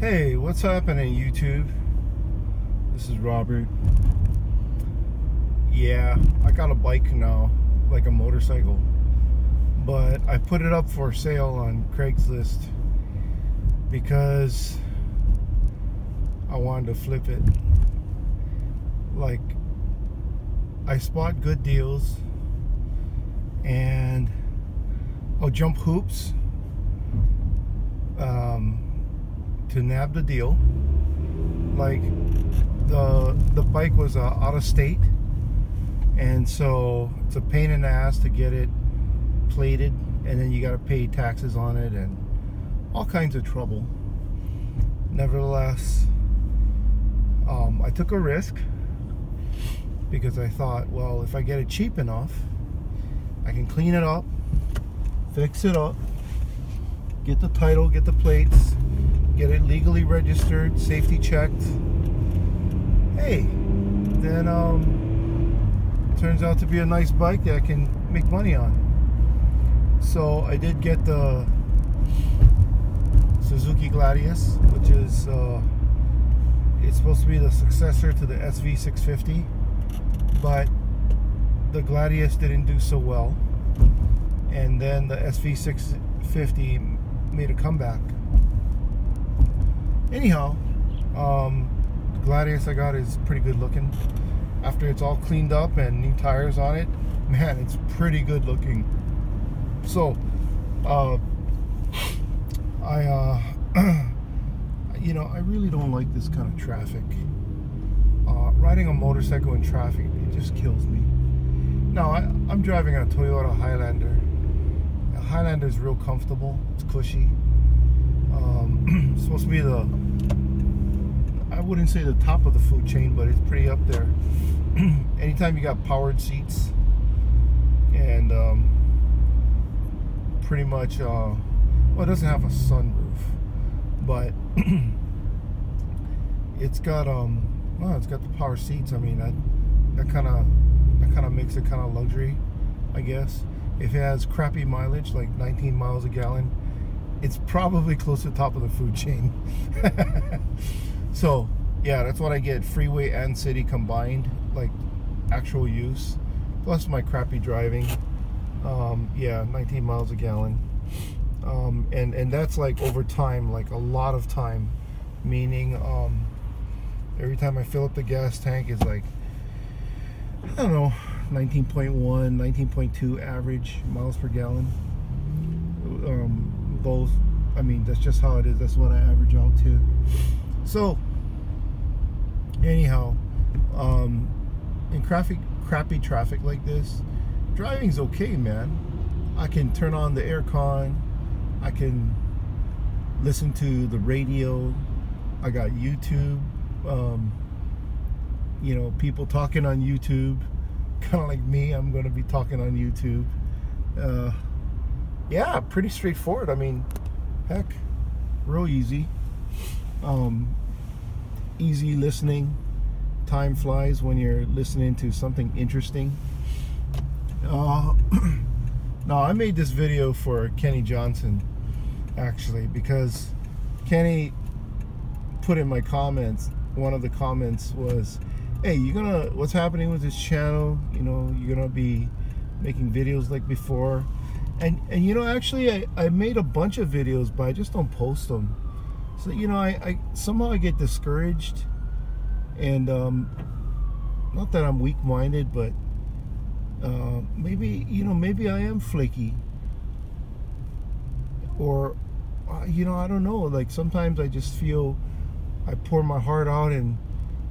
Hey, what's happening, YouTube? This is Robert. Yeah, I got a bike now, like a motorcycle, but I put it up for sale on Craigslist because I wanted to flip it. Like, I spot good deals and I'll jump hoops to nab the deal. Like, the bike was out of state, and so it's a pain in the ass to get it plated, and then you got to pay taxes on it and all kinds of trouble. Nevertheless, I took a risk because I thought, well, if I get it cheap enough, I can clean it up, fix it up, get the title, get the plates, get it legally registered, safety checked. Hey, then turns out to be a nice bike that I can make money on. So I did get the Suzuki Gladius, which is it's supposed to be the successor to the SV650, but the Gladius didn't do so well, and then the SV650 made a comeback. Anyhow, the Gladius I got is pretty good looking. After it's all cleaned up and new tires on it, man, it's pretty good looking. So, you know, I really don't like this kind of traffic. Riding a motorcycle in traffic, it just kills me. Now, I'm driving a Toyota Highlander. The Highlander is real comfortable. It's cushy. It's supposed to be I wouldn't say the top of the food chain, but it's pretty up there. Anytime you got powered seats and pretty much, well, it doesn't have a sunroof, but it's got well, it's got the power seats. I mean, that kind of makes it kind of luxury, I guess. If it has crappy mileage, like 19 miles a gallon, it's probably close to the top of the food chain. So yeah, that's what I get, freeway and city combined, like actual use, plus my crappy driving. Yeah, 19 miles a gallon. And that's like over time, like a lot of time, meaning every time I fill up the gas tank is like, I don't know, 19.1, 19.2 average miles per gallon. Both, I mean, that's just how it is. That's what I average out to. So anyhow, in crappy traffic like this, driving's okay, man. I can turn on the aircon, I can listen to the radio, I got YouTube, you know, people talking on YouTube, kind of like me. I'm going to be talking on YouTube. Yeah, pretty straightforward. I mean, heck, real easy. Easy listening. Time flies when you're listening to something interesting. Now, I made this video for Kenny Johnson, actually, because Kenny put in my comments, one of the comments was, hey, what's happening with this channel? You know, you're gonna be making videos like before. And you know, actually I made a bunch of videos, but I just don't post them. So, you know, I somehow I get discouraged, and not that I'm weak-minded, but maybe, you know, maybe I am flaky, or you know, I don't know, like sometimes I just feel I pour my heart out and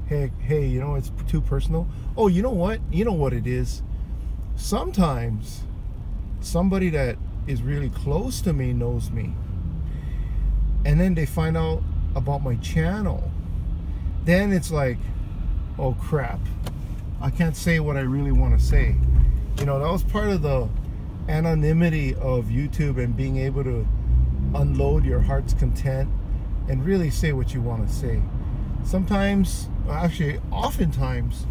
hey, you know, it's too personal. Oh, you know what it is, sometimes somebody that is really close to me knows me, and then they find out about my channel. Then it's like, oh crap, I can't say what I really want to say. You know, that was part of the anonymity of YouTube and being able to unload your heart's content and really say what you want to say. Sometimes, actually oftentimes,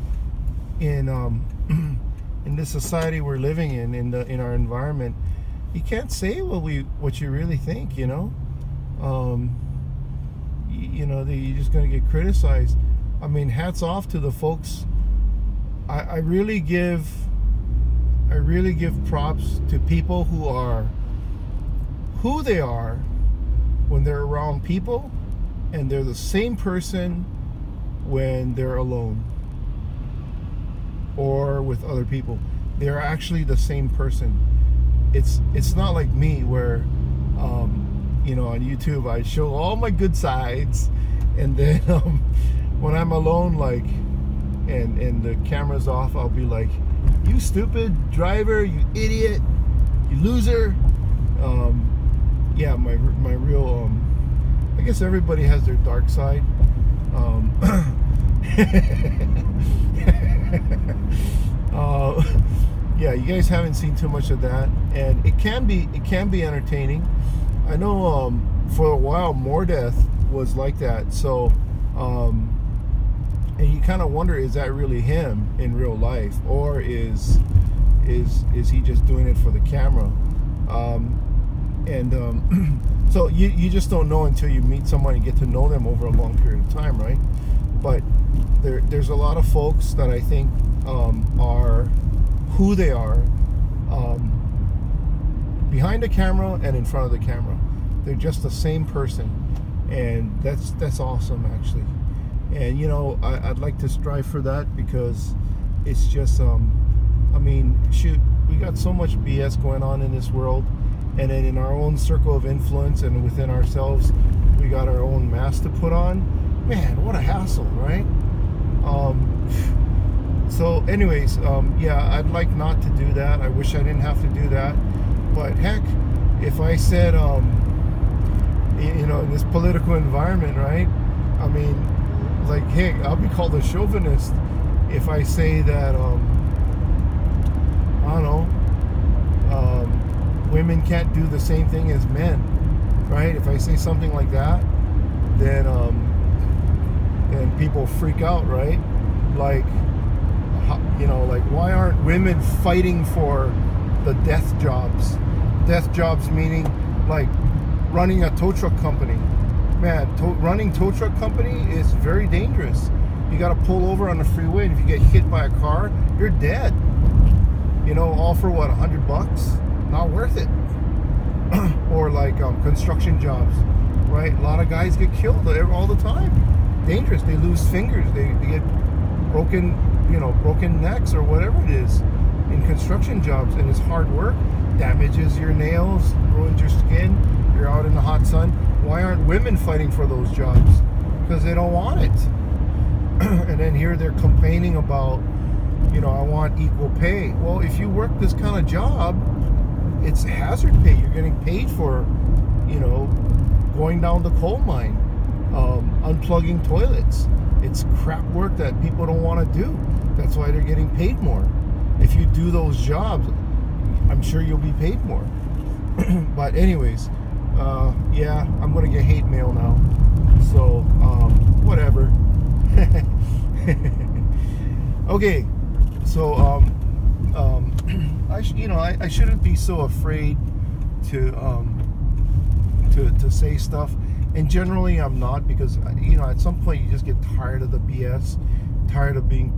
in this society we're living in our environment, you can't say what you really think, you know. you know, that you're just going to get criticized. I mean, hats off to the folks. I really give props to people who are who they are when they're around people, and they're the same person when they're alone or with other people. They're actually the same person. It's not like me where you know, on YouTube I show all my good sides, and then when I'm alone, like, and the camera's off, I'll be like, you stupid driver, you idiot, you loser. Yeah, my real I guess everybody has their dark side. Yeah, you guys haven't seen too much of that, and it can be entertaining. I know for a while Mordeth was like that, so and you kind of wonder, is that really him in real life, or is he just doing it for the camera? So you just don't know until you meet someone and get to know them over a long period of time, right? But there's a lot of folks that I think are who they are behind the camera and in front of the camera. They're just the same person, and that's awesome, actually. And you know, I'd like to strive for that, because it's just I mean, shoot, we got so much BS going on in this world, and then in our own circle of influence and within ourselves, we got our own mask to put on. Man, what a hassle, right? So anyways, yeah, I'd like not to do that. I wish I didn't have to do that, but heck, if I said you know, in this political environment, right, I mean, like, hey, I'll be called a chauvinist if I say that I don't know, women can't do the same thing as men, right? If I say something like that, then people freak out, right? Like, you know, like, why aren't women fighting for the death jobs? Death jobs meaning like running a tow truck company. Man, running tow truck company is very dangerous. You got to pull over on the freeway, and if you get hit by a car, you're dead. You know, all for what, $100? Not worth it. Or like construction jobs, right? A lot of guys get killed all the time. Dangerous. They lose fingers. They get broken, you know, broken necks or whatever it is in construction jobs, and it's hard work. Damages your nails, ruins your skin. You're out in the hot sun. Why aren't women fighting for those jobs? Because they don't want it. And then here they're complaining about, you know, I want equal pay. Well, if you work this kind of job, it's hazard pay. You're getting paid for, you know, going down the coal mine, unplugging toilets. It's crap work that people don't want to do. That's why they're getting paid more. If you do those jobs, I'm sure you'll be paid more. But anyways, yeah, I'm gonna get hate mail now, so whatever. Okay, so I shouldn't be so afraid to say stuff, and generally I'm not, because, you know, at some point you just get tired of the BS, tired of being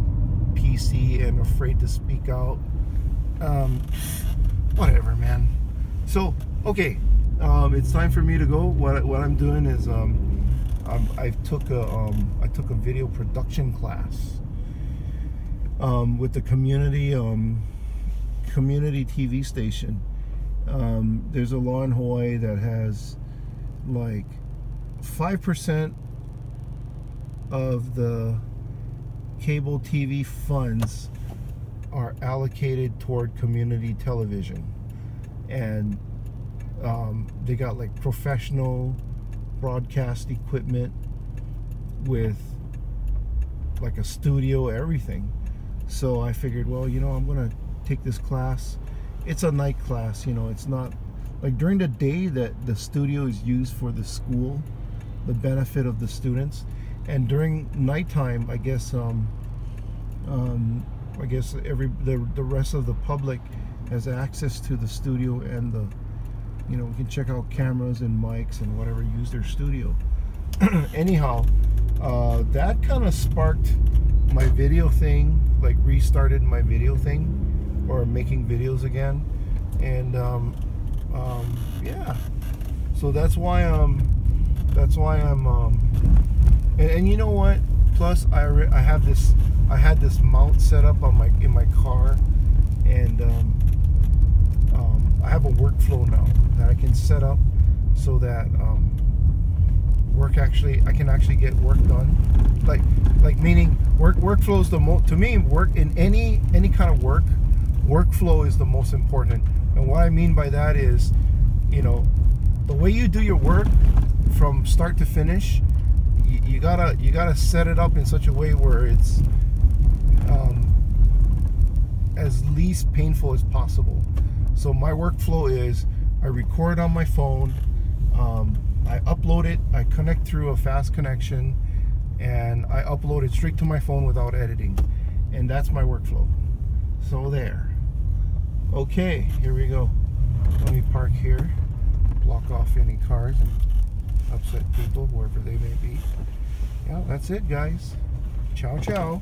PC and afraid to speak out. Whatever, man. So okay, it's time for me to go. What I'm doing is I took a video production class with the community TV station. There's a law in Hawaii that has like 5% of the cable TV funds are allocated toward community television, and they got like professional broadcast equipment with like a studio, everything. So I figured, well, you know, I'm gonna take this class. It's a night class, you know, it's not like during the day that the studio is used for the school, the benefit of the students, and during nighttime, I guess the rest of the public has access to the studio, and the, you know, we can check out cameras and mics and whatever, use their studio. anyhow, that kind of sparked my video thing, like restarted my video thing, or making videos again. And yeah, so that's why I'm and you know what, plus I had this mount set up on in my car, and I have a workflow now that I can set up so that I can actually get work done, like meaning workflows to me, work in any kind of workflow is the most important. And what I mean by that is, you know, the way you do your work from start to finish, you gotta set it up in such a way where it's as least painful as possible. So my workflow is I record on my phone, I upload it, I connect through a fast connection, and I upload it straight to my phone without editing. And that's my workflow. So there. Okay, here we go. Let me park here, block off any cars and upset people, wherever they may be. Yeah, that's it, guys. Ciao, ciao.